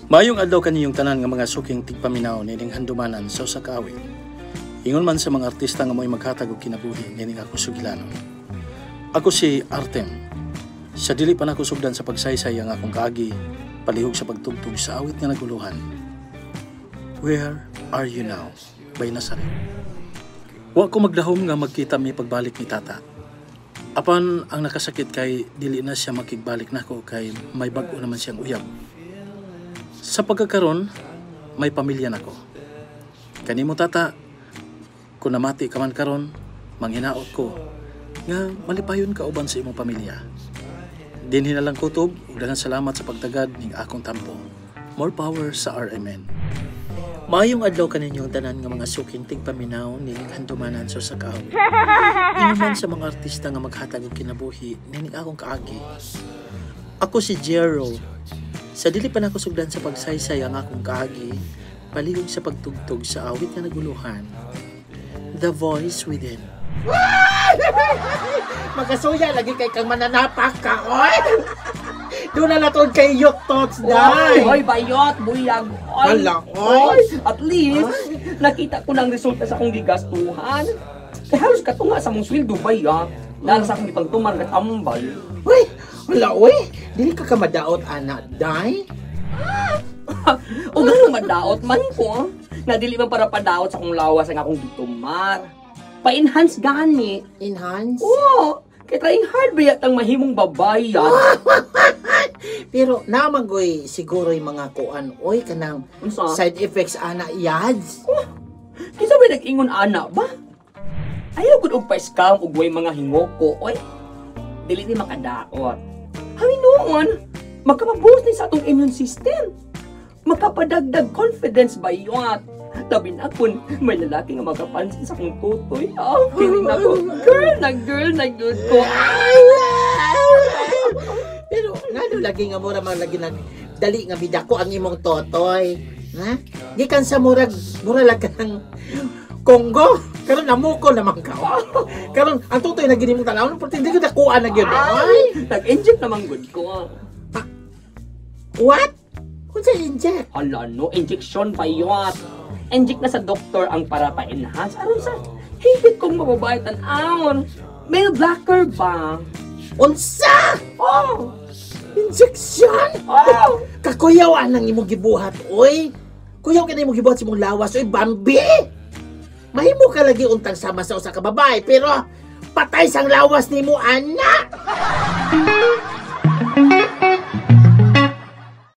Mayong adlaw kaniyong tanan nga mga suking tigpaminaw nining handumanan sa usa ka awit. Ingon man sa mga artista nga mo'y maghatag og kinabuhi nining ako sugilanon. Ako si Artem. Sa dili pa nako sugdan sa pagsaysay ang akong kaagi, palihog sa pagtugtog sa awit nga naguluhan. Where are you now? By Nazareth. Wa ko magdahom nga magkita mi pagbalik ni tata. Apan ang nakasakit kay dili na siya makigbalik nako kay may bag-o naman siyang uyab. Sa pagkakaron, may pamilya nako. Kanimo tata, kung namati ka man karon, manghinaot ko nga malipayon ka uban sa imong pamilya. Dinhi na lang kutob ug daghang salamat sa pagtagad ning akong tampo. More power sa RMN. Maayong adlaw kaninyong tanan nga mga suking tigpaminaw nining handumanan sa usa ka awit. Inuman sa mga artista nga maghatag og kinabuhi nining akong kaagi. Ako si Jero. Sa dili pa nako sugdan sa pagsaysay ang akong kaagi, palihog sa pagtugtog sa awit nga naguluhan. The Voice Within. Magasuya lagi kay kang mananapak ka, oy! Doon na natod kay Youth Talks, dai! Oy, bayot, buyag, oy! Hala, oy! At least, nakita ko ng resulta sa akong gigastuhan. Kaya halos katunga sa mong sweldo ba ya? Dahil sa akong ipagtumar at ambal. Uy! Hala, oy! Dili ka madaot, anak, dai? O gano'ng madaot man ko, na dili man para padaot sa akong lawas ang akong gitumar. Pa-enhance gani. Enhance? Oo! Kaya trying hard ba yatang mahimong babayan? Pero naman goy siguro yung mga kuan, oy, kanang Unsa? side effects, anak, yads. Kisa ba nag-ingon ana ba? Ayaw ko og pa-scam og way mga hingoko, oy. Dili ni makadaot. Hawinoon, magkapaboost ni sa atong immune system. Magkapadagdag confidence ba yun? Labi na kung may lalaki nga makapansin sa akong tutoy. Oh, feeling na ko, girl na good ko. Pero nga doon lagi nga mura mga lagi nag dali nga bida ko ang imong totoy. Ha? Di kan sa mura lang ka ng Congo. Karon namuko naman ka. Karon ang tutoy na gini mong tanaw, pero hindi ko dakuan na gyud. Ay, Nag-inject naman good ko. what? Kung sa inject? Hala no, injection pa yun. Inject na sa doktor ang para pa-enhance. Aron sa higit kong mababayad tan-aon. Male blocker ba? Unsa? Oh! Injection? Oh! Kakuyaw anang imong gibuhat, oy. Kuyaw ka na imong gibuhat sa imong lawas, oy, Bambi. Mahimo ka lagi untang sama sa usa ka babae, pero patay sang lawas nimo, anak.